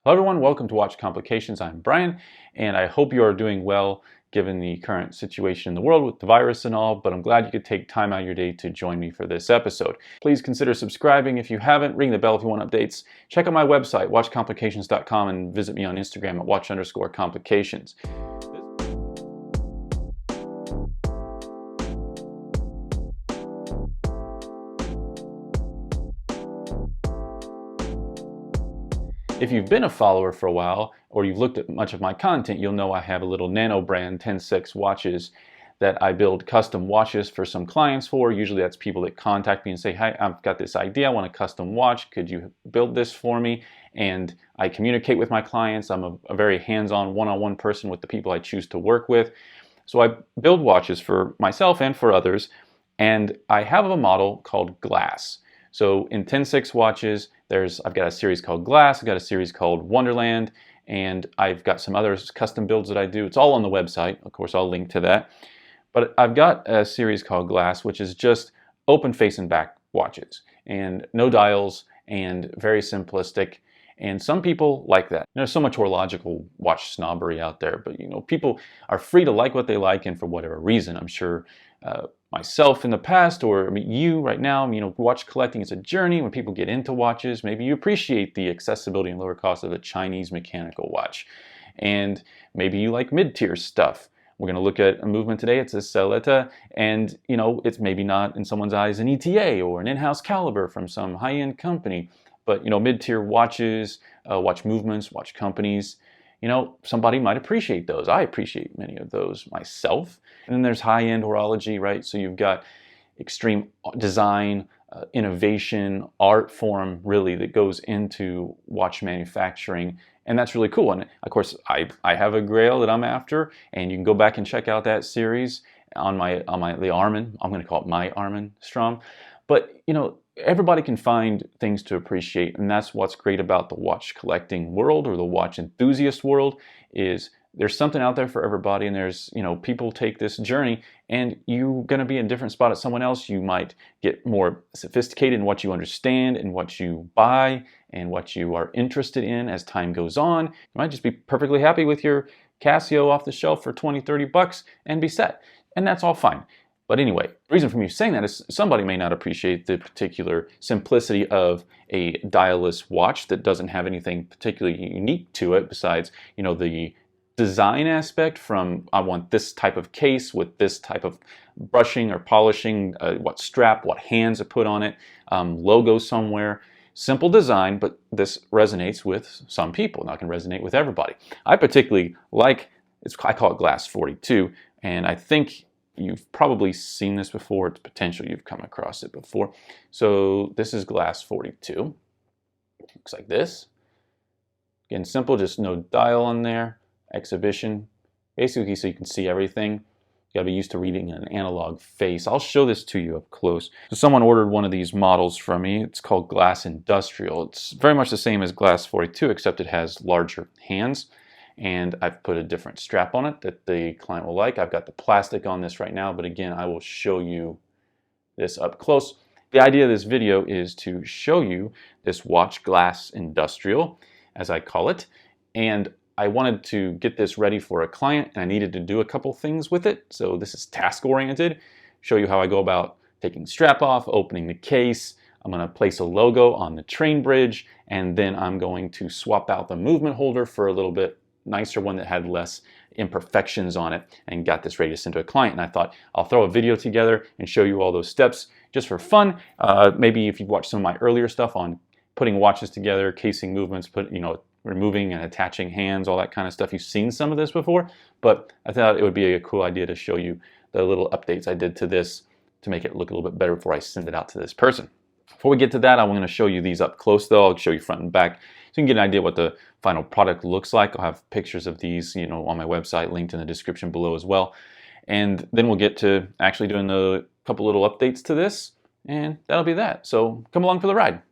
Hello everyone, welcome to Watch Complications. I'm Brian, and I hope you are doing well given the current situation in the world with the virus and all, but I'm glad you could take time out of your day to join me for this episode. Please consider subscribing if you haven't, ring the bell if you want updates. Check out my website, watchcomplications.com, and visit me on Instagram at watch_complications. If you've been a follower for a while, or you've looked at much of my content, you'll know I have a little nano brand 10-6 watches that I build custom watches for some clients for. Usually that's people that contact me and say, "Hi, I've got this idea, I want a custom watch, could you build this for me?" And I communicate with my clients. I'm a very hands-on, one-on-one person with the people I choose to work with. So I build watches for myself and for others, and I have a model called Glass. So in 10-6 watches, I've got a series called Glass, I've got a series called Wonderland, and I've got some other custom builds that I do. It's all on the website. Of course, I'll link to that. But I've got a series called Glass, which is just open face and back watches, and no dials, and very simplistic. And some people like that. There's so much horological watch snobbery out there, but people are free to like what they like, and for whatever reason. I'm sure myself in the past, or you right now, watch collecting is a journey. When people get into watches, maybe you appreciate the accessibility and lower cost of a Chinese mechanical watch, and maybe you like mid-tier stuff. We're going to look at a movement today. It's a Celeta, and it's maybe not in someone's eyes an ETA or an in-house caliber from some high-end company, but mid-tier watches, watch movements, watch companies. Somebody might appreciate those. I appreciate many of those myself. And then there's high-end horology, right? So you've got extreme design, innovation, art form, really, that goes into watch manufacturing. And that's really cool. And of course, I have a grail that I'm after, and you can go back and check out that series on the Armin. I'm going to call it my Armin Strom. But everybody can find things to appreciate, and that's what's great about the watch collecting world, or the watch enthusiast world, is there's something out there for everybody. And there's people take this journey, and you're going to be in a different spot as someone else. You might get more sophisticated in what you understand and what you buy and what you are interested in as time goes on. You might just be perfectly happy with your Casio off the shelf for 20-30 bucks and be set, and that's all fine. But anyway, the reason for me saying that is somebody may not appreciate the particular simplicity of a dialless watch that doesn't have anything particularly unique to it besides, the design aspect from, I want this type of case with this type of brushing or polishing, what strap, what hands are put on it, logo somewhere. Simple design, but this resonates with some people. Not going to resonate with everybody. I particularly like, I call it Glass 42, and I think you've probably seen this before. It's potential you've come across it before. So this is Glass 42. Looks like this. Again, simple, just no dial on there. Exhibition, basically so you can see everything. You gotta be used to reading an analog face. I'll show this to you up close. So someone ordered one of these models from me. It's called Glass Industrial. It's very much the same as Glass 42, except it has larger hands. And I've put a different strap on it that the client will like. I've got the plastic on this right now, but again, I will show you this up close. The idea of this video is to show you this watch, Glass Industrial, as I call it. And I wanted to get this ready for a client, and I needed to do a couple things with it. So this is task-oriented. Show you how I go about taking the strap off, opening the case. I'm going to place a logo on the train bridge, and then I'm going to swap out the movement holder for a little bit nicer one that had less imperfections on it, and got this ready to send to a client. And I thought I'll throw a video together and show you all those steps just for fun. Maybe if you've watched some of my earlier stuff on putting watches together, casing movements, removing and attaching hands, all that kind of stuff, you've seen some of this before, but I thought it would be a cool idea to show you the little updates I did to this to make it look a little bit better before I send it out to this person. Before we get to that, I'm going to show you these up close though. I'll show you front and back so you can get an idea what the final product looks like. I'll have pictures of these on my website, linked in the description below as well. And then we'll get to actually doing a couple little updates to this, and that'll be that. So come along for the ride.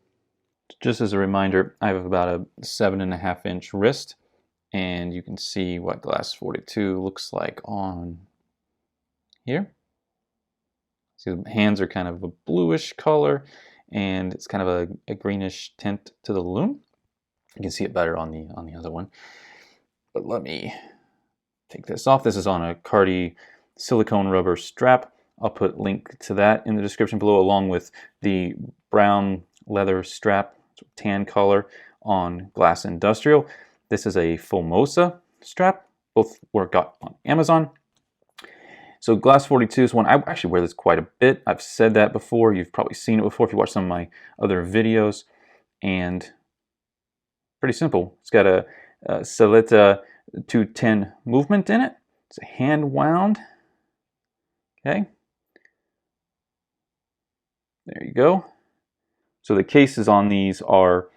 Just as a reminder, I have about a 7.5-inch wrist, and you can see what Glass 42 looks like on here. See, the hands are kind of a bluish color, and it's kind of a greenish tint to the lume. You can see it better on the other one. But let me take this off. This is on a Cardi silicone rubber strap. I'll put a link to that in the description below, along with the brown leather strap, tan color, on Glass Industrial. This is a Formosa strap. Both were got on Amazon. So Glass 42 is one, I actually wear this quite a bit. I've said that before. You've probably seen it before if you watch some of my other videos. And pretty simple. It's got a Saletta 210 movement in it. It's a hand wound. Okay. There you go. So the cases on these are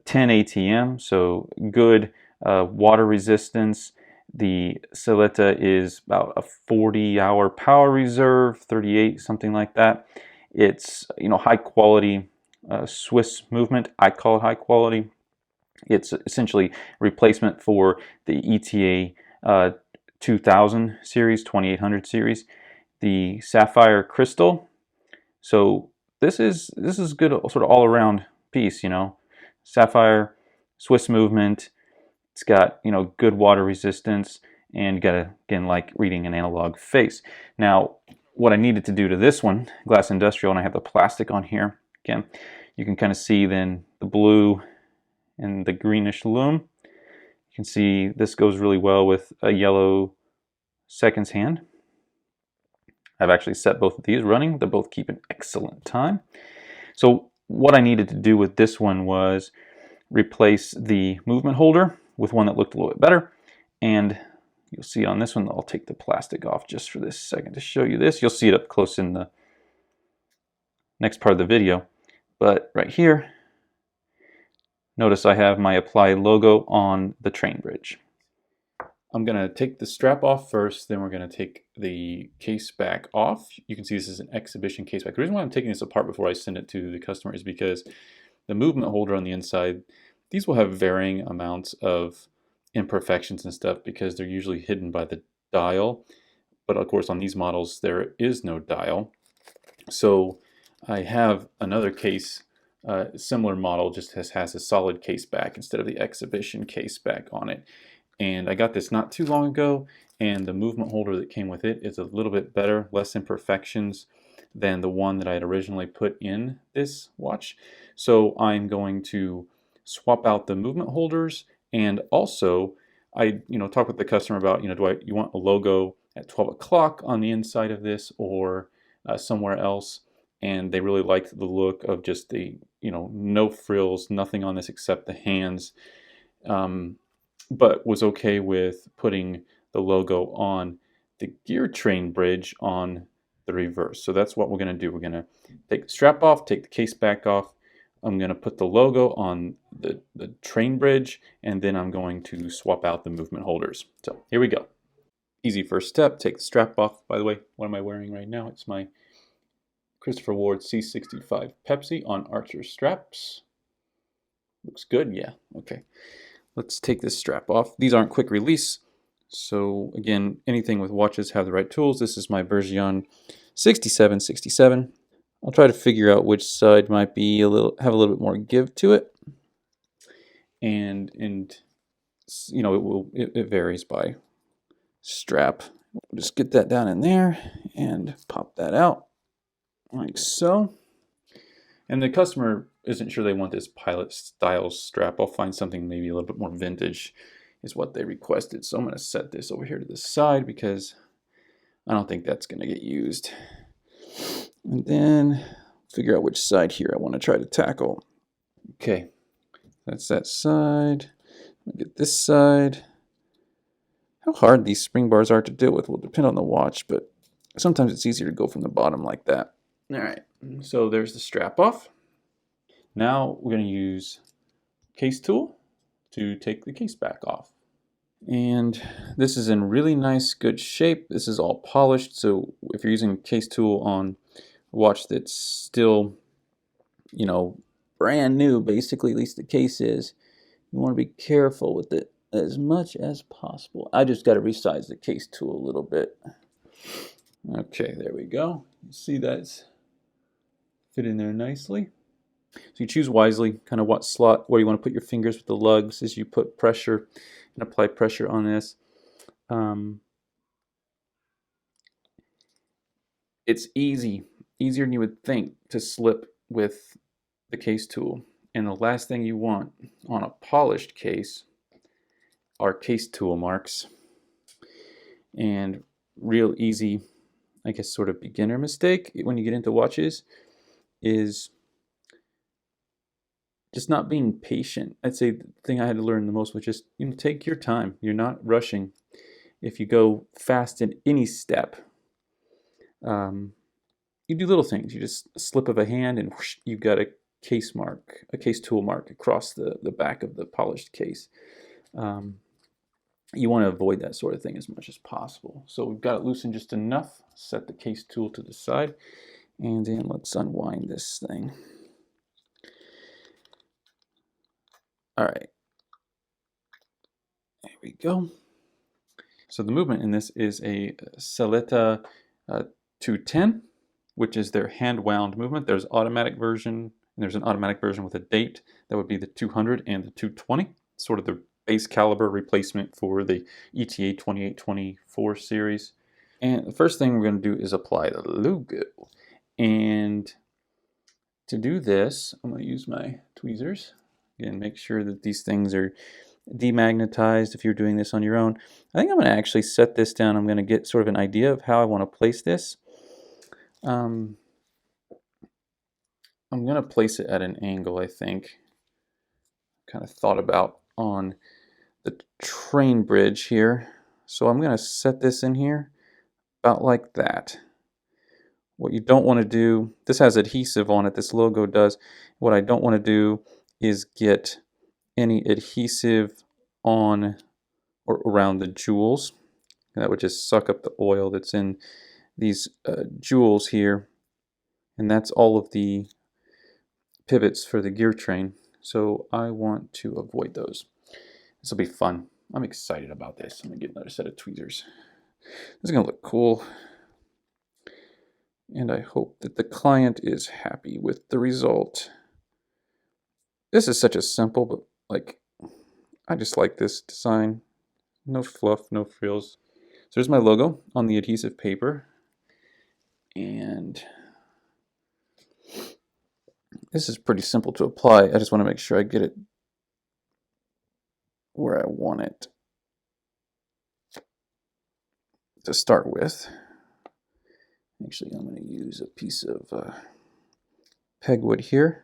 10 ATM, so good water resistance. The Saletta is about a 40-hour power reserve, 38, something like that. It's, you know, high quality Swiss movement. I call it high quality. It's essentially replacement for the ETA 2000 series, 2800 series, the Sapphire Crystal. So this is good, sort of all around piece, you know. Sapphire, Swiss movement. It's got, you know, good water resistance, and you gotta, again, like reading an analog face. Now, what I needed to do to this one, Glass Industrial, and I have the plastic on here. Again, you can kind of see then the blue and the greenish lume. You can see this goes really well with a yellow seconds hand. I've actually set both of these running. They both keep an excellent time. So what I needed to do with this one was replace the movement holder with one that looked a little bit better. And you'll see on this one, I'll take the plastic off just for this second to show you this. You'll see it up close in the next part of the video. But right here, notice I have my Apply logo on the train bridge. I'm going to take the strap off first, then we're going to take the case back off. You can see this is an exhibition case back. The reason why I'm taking this apart before I send it to the customer is because the movement holder on the inside, these will have varying amounts of imperfections and stuff because they're usually hidden by the dial. But of course on these models there is no dial. So I have another case, similar model, just has a solid case back instead of the exhibition case back on it. And I got this not too long ago, and the movement holder that came with it is a little bit better, less imperfections than the one that I had originally put in this watch. So I'm going to swap out the movement holders, and also I talk with the customer about, do you want a logo at 12 o'clock on the inside of this or somewhere else? And they really liked the look of just the no frills, nothing on this except the hands. But was okay with putting the logo on the gear train bridge on the reverse. So that's what we're going to do. We're going to take the strap off, take the case back off. I'm going to put the logo on the train bridge, and then I'm going to swap out the movement holders. So here we go. Easy first step, take the strap off. By the way, what am I wearing right now? It's my Christopher Ward C65 Pepsi on Archer straps. Looks good, yeah, okay. Let's take this strap off. These aren't quick release. So again, anything with watches have the right tools. This is my Bergeon 6767. I'll try to figure out which side might be have a little bit more give to it. And it varies by strap. We'll just get that down in there and pop that out like so. And the customer isn't sure they want this pilot style strap. I'll find something maybe a little bit more vintage is what they requested. So I'm going to set this over here to the side because I don't think that's going to get used. And then figure out which side here I want to try to tackle. Okay, that's that side. Get this side. How hard these spring bars are to deal with will depend on the watch, but sometimes it's easier to go from the bottom like that. All right, so there's the strap off. Now we're going to use case tool to take the case back off. And this is in really nice, good shape. This is all polished, so if you're using a case tool on a watch that's still, brand new, basically, at least the case is, you want to be careful with it as much as possible. I just got to resize the case tool a little bit. Okay, there we go. You see that's fit in there nicely. So you choose wisely, kind of what slot where you want to put your fingers with the lugs as you put pressure and apply pressure on this. It's easier than you would think to slip with the case tool. And the last thing you want on a polished case are case tool marks. And real easy, I guess, sort of beginner mistake when you get into watches is just not being patient. I'd say the thing I had to learn the most was just, take your time. You're not rushing. If you go fast in any step, you do little things. You just slip of a hand and whoosh, you've got a case mark, a case tool mark across the back of the polished case. You want to avoid that sort of thing as much as possible. So we've got it loosened just enough. Set the case tool to the side, and then let's unwind this thing. All right, there we go. So the movement in this is a Celeta 210, which is their hand-wound movement. There's automatic version, and there's an automatic version with a date. That would be the 200 and the 220, sort of the base caliber replacement for the ETA 2824 series. And the first thing we're going to do is apply the logo. And to do this, I'm going to use my tweezers. Again, make sure that these things are demagnetized if you're doing this on your own. I think I'm going to actually set this down. I'm going to get sort of an idea of how I want to place this. I'm going to place it at an angle, I think. Kind of thought about on the train bridge here. So I'm going to set this in here about like that. What you don't want to do, this has adhesive on it, this logo does. What I don't want to do is get any adhesive on or around the jewels. That would just suck up the oil that's in these jewels here. And that's all of the pivots for the gear train. So I want to avoid those. This will be fun. I'm excited about this. I'm going to get another set of tweezers. This is going to look cool. And I hope that the client is happy with the result. This is such a simple, but like, I just like this design. No fluff, no frills. So there's my logo on the adhesive paper. And this is pretty simple to apply. I just want to make sure I get it where I want it to start with. Actually, I'm going to use a piece of pegwood here.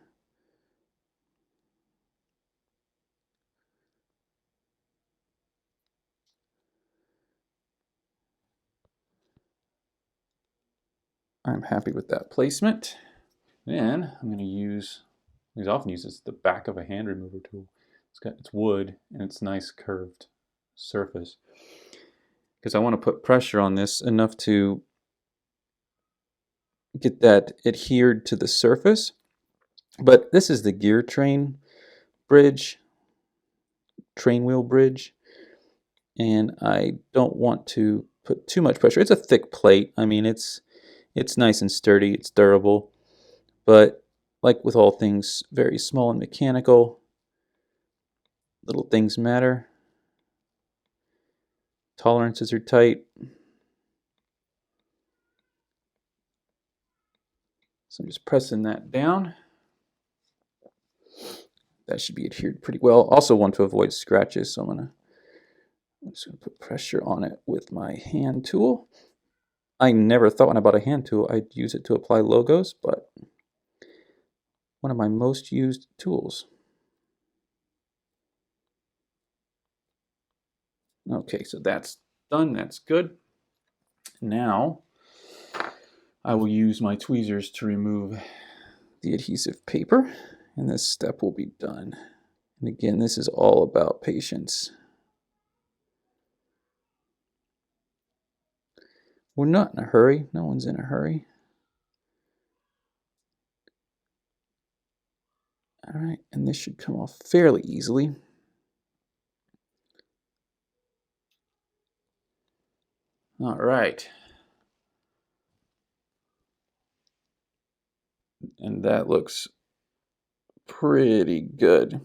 I'm happy with that placement. Then I'm going to use, these often uses the back of a hand remover tool. It's wood and it's nice curved surface. Because I want to put pressure on this enough to get that adhered to the surface. But this is the gear train bridge, train wheel bridge, and I don't want to put too much pressure. It's a thick plate. I mean, it's nice and sturdy, it's durable, but like with all things very small and mechanical, little things matter. Tolerances are tight. So I'm just pressing that down. That should be adhered pretty well. Also want to avoid scratches, so I'm just going to put pressure on it with my hand tool. I never thought when I bought a hand tool I'd use it to apply logos, but one of my most used tools. Okay, so that's done. That's good. Now I will use my tweezers to remove the adhesive paper, and this step will be done. And again, this is all about patience. We're not in a hurry. No one's in a hurry. All right, and this should come off fairly easily. All right. And that looks pretty good.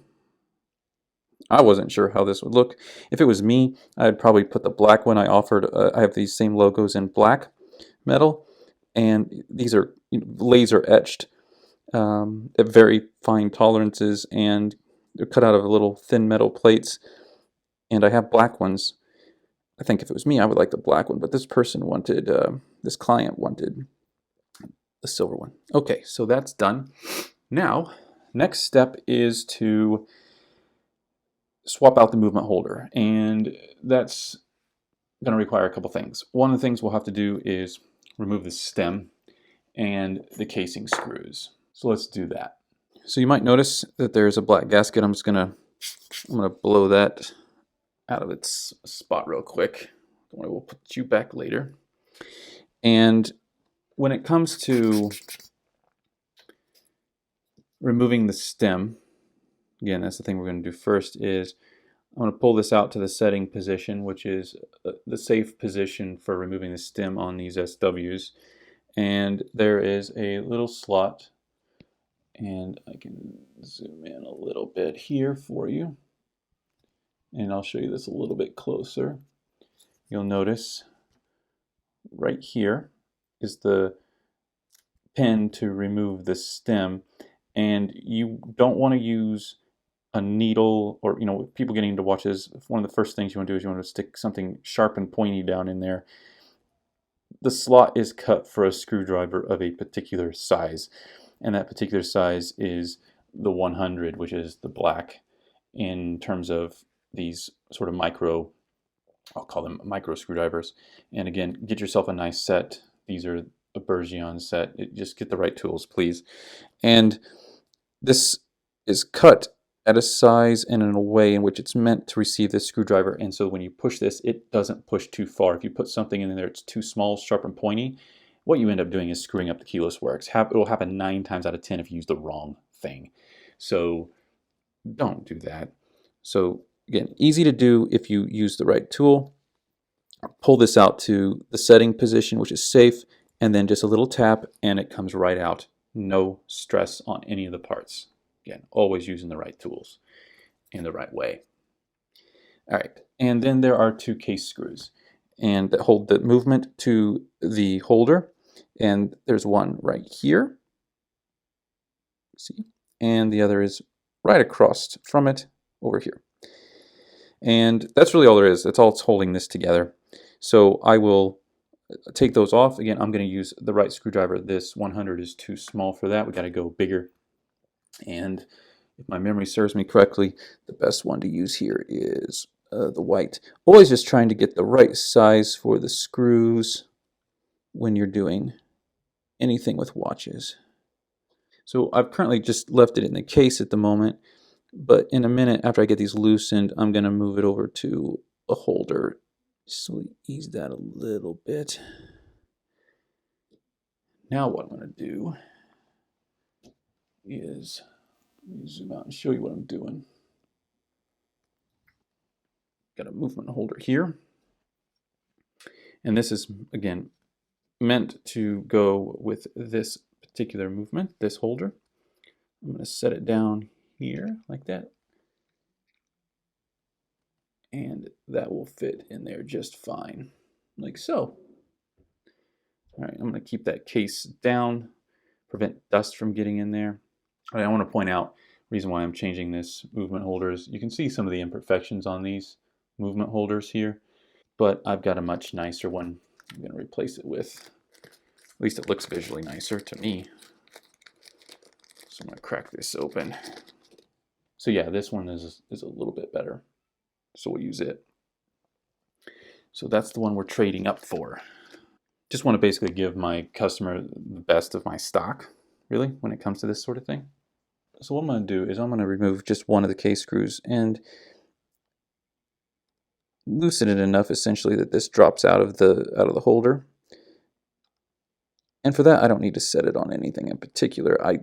I wasn't sure how this would look. If it was me, I'd probably put the black one. I have these same logos in black metal, and these are laser etched at very fine tolerances, and they're cut out of little thin metal plates. And I have black ones. I think if it was me, I would like the black one, but this person wanted, this client wanted the silver one. Okay, so that's done. Now, next step is to swap out the movement holder, and that's going to require a couple things. One of the things we'll have to do is remove the stem and the casing screws. So let's do that. So you might notice that there's a black gasket. I'm gonna blow that out of its spot real quick. Don't worry, we'll put you back later. And when it comes to removing the stem, again, that's the thing we're going to do first, is I'm going to pull this out to the setting position, which is the safe position for removing the stem on these SWs. And there is a little slot, and I can zoom in a little bit here for you. And I'll show you this a little bit closer. You'll notice right here is the pin to remove the stem, and you don't want to use a needle, or with people getting into watches, one of the first things you want to do is you want to stick something sharp and pointy down in there. The slot is cut for a screwdriver of a particular size, and that particular size is the 100, which is the black, in terms of these sort of I'll call them micro screwdrivers. And again, get yourself a nice set. These are a Bergeon set. Just get the right tools, please. And this is cut at a size and in a way in which it's meant to receive this screwdriver. And so when you push this, it doesn't push too far. If you put something in there that's too small, sharp, and pointy, what you end up doing is screwing up the keyless works. It will happen 9 times out of 10 if you use the wrong thing. So don't do that. So again, easy to do if you use the right tool. Pull this out to the setting position, which is safe, and then just a little tap and it comes right out. No stress on any of the parts. Again, always using the right tools in the right way. All right, and then there are 2 case screws and that hold the movement to the holder, and there's one right here, see, and the other is right across from it over here. And that's really all there is. That's all it's holding this together. So I will take those off. Again, I'm going to use the right screwdriver. This 100 is too small for that. We got to go bigger. And if my memory serves me correctly, the best one to use here is the white. Always just trying to get the right size for the screws when you're doing anything with watches. So I've currently just left it in the case at the moment, but in a minute after I get these loosened, I'm going to move it over to a holder. So ease that a little bit. Now what I'm going to do is zoom out and show you what I'm doing. Got a movement holder here. And this is, again, meant to go with this particular movement, this holder. I'm going to set it down here like that. And that will fit in there just fine, like so. All right, I'm going to keep that case down, prevent dust from getting in there. All right, I want to point out the reason why I'm changing this movement holders. You can see some of the imperfections on these movement holders here, but I've got a much nicer one I'm going to replace it with. At least it looks visually nicer to me. So I'm going to crack this open. So yeah, this one is a little bit better. So we'll use it. So that's the one we're trading up for. Just want to basically give my customer the best of my stock, really, when it comes to this sort of thing. So what I'm going to do is I'm going to remove just one of the case screws and loosen it enough essentially that this drops out of the holder. And for that, I don't need to set it on anything in particular. I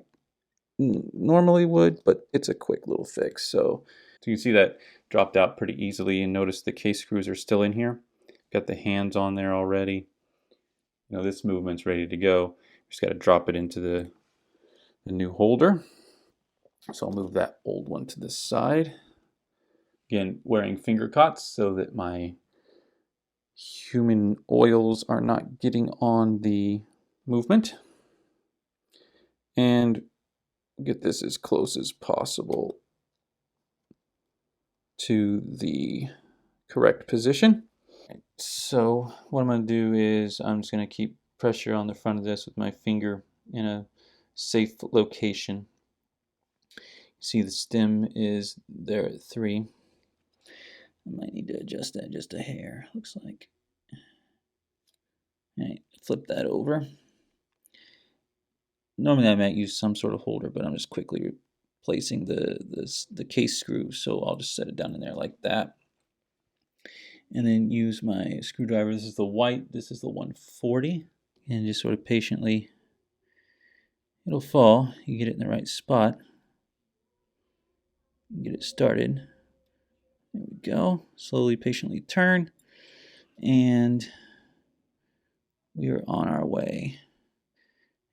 normally would, but it's a quick little fix. So you can see that dropped out pretty easily, and notice the case screws are still in here. Got the hands on there already. This movement's ready to go. Just got to drop it into the new holder. So I'll move that old one to the side. Again, wearing finger cots so that my human oils are not getting on the movement. And get this as close as possible to the correct position. So what I'm going to do is I'm just going to keep pressure on the front of this with my finger in a safe location. See, the stem is there at 3. I might need to adjust that just a hair, looks like. All right, flip that over. Normally I might use some sort of holder, but I'm just quickly replacing the case screw, so I'll just set it down in there like that. And then use my screwdriver. This is the white, this is the 140. And just sort of patiently, it'll fall. You get it in the right spot. Get it started. There we go. Slowly, patiently turn. And we are on our way.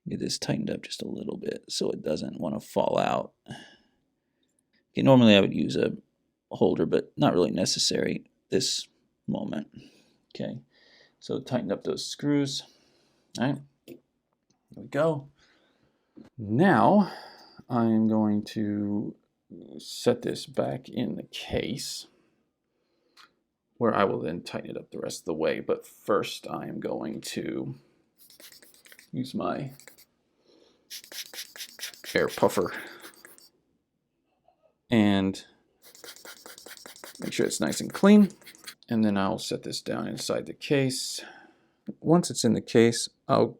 Get this tightened up just a little bit so it doesn't want to fall out. Okay, normally I would use a holder, but not really necessary this moment. Okay, so tighten up those screws. All right, there we go. Now I'm going to set this back in the case, where I will then tighten it up the rest of the way. But first I am going to use my air puffer and make sure it's nice and clean. And then I'll set this down inside the case. Once it's in the case, I'll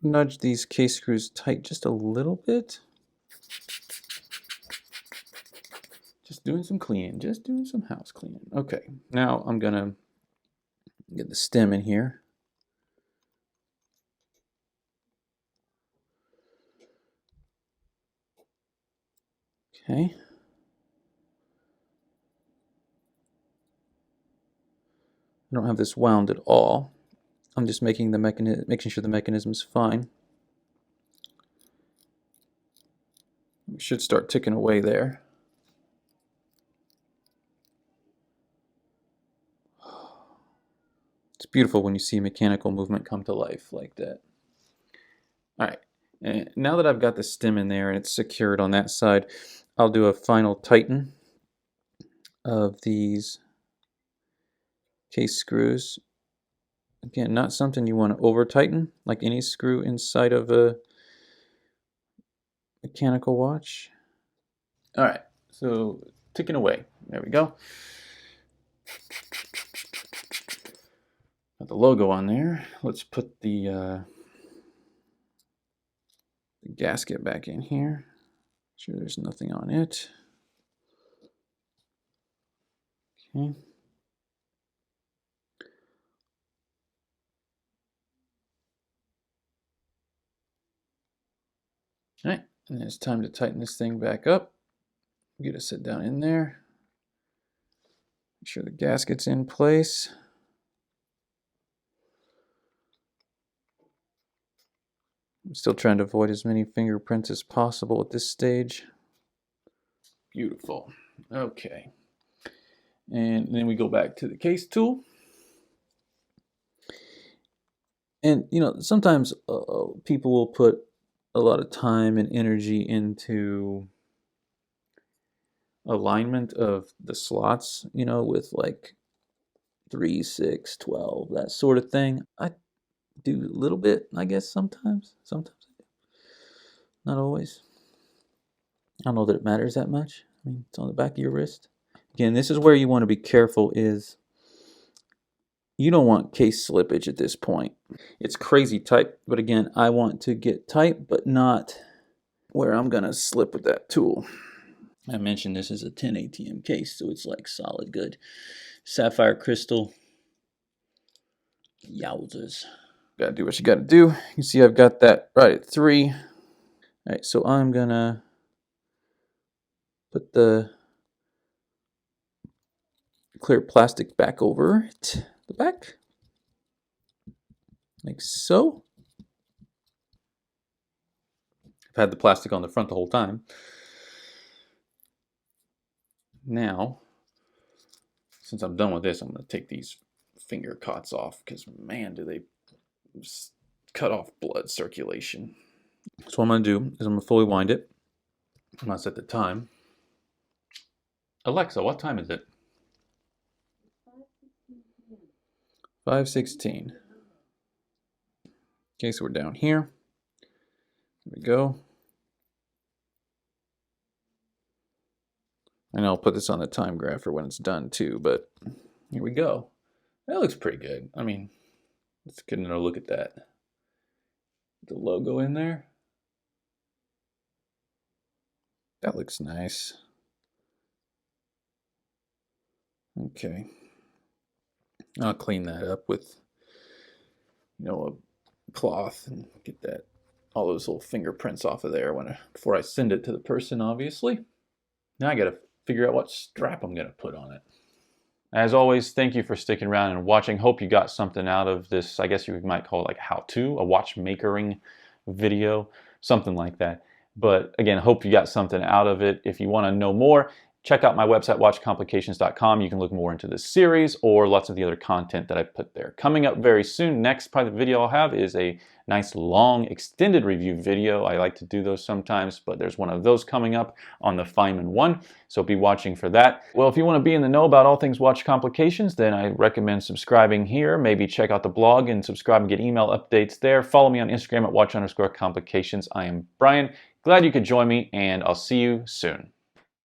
nudge these case screws tight just a little bit. Just doing some cleaning, just doing some house cleaning. Okay, now I'm gonna get the stem in here. Okay. I don't have this wound at all. I'm just making sure the mechanism's fine. We should start ticking away there. It's beautiful when you see mechanical movement come to life like that. All right, and now that I've got the stem in there and it's secured on that side, I'll do a final tighten of these case screws. Again, not something you want to over tighten like any screw inside of a mechanical watch. All right, so ticking away. There we go. Got the logo on there. Let's put the gasket back in here. Make sure there's nothing on it. Okay. All right, and it's time to tighten this thing back up. Get it set down in there. Make sure the gasket's in place. I'm still trying to avoid as many fingerprints as possible at this stage. Beautiful. Okay. And then we go back to the case tool. And, you know, sometimes people will put a lot of time and energy into alignment of the slots, you know, with like 3, 6, 12, that sort of thing. I do a little bit, I guess, sometimes. Sometimes I do. Not always. I don't know that it matters that much. I mean, it's on the back of your wrist. Again, this is where you want to be careful is you don't want case slippage at this point. It's crazy tight, but again, I want to get tight, but not where I'm gonna slip with that tool. I mentioned this is a 10 ATM case, so it's like solid good. Sapphire crystal. Yowzers. Gotta do what you gotta do. You can see I've got that right at 3. All right, so I'm gonna put the clear plastic back over it, the back, like so. I've had the plastic on the front the whole time. Now, since I'm done with this, I'm going to take these finger cots off because, man, do they cut off blood circulation. So what I'm going to do is I'm going to fully wind it. I'm going to set the time. Alexa, what time is it? 5:16. Okay, so we're down here. There we go. And I'll put this on the time graph for when it's done too, but here we go. That looks pretty good. I mean, let's get another look at that. The logo in there. That looks nice. Okay. I'll clean that up with, a cloth and get all those little fingerprints off of there before I send it to the person, obviously. Now I gotta figure out what strap I'm gonna put on it. As always, thank you for sticking around and watching. Hope you got something out of this. I guess you might call it like a how-to, a watchmakering video, something like that. But again, hope you got something out of it. If you want to know more, check out my website, watchcomplications.com. You can look more into this series or lots of the other content that I put there. Coming up very soon, next part of the video I'll have is a nice long extended review video. I like to do those sometimes, but there's one of those coming up on the Feynman one, so be watching for that. Well, if you want to be in the know about all things watch complications, then I recommend subscribing here. Maybe check out the blog and subscribe and get email updates there. Follow me on Instagram at watch_complications. I am Brian. Glad you could join me, and I'll see you soon.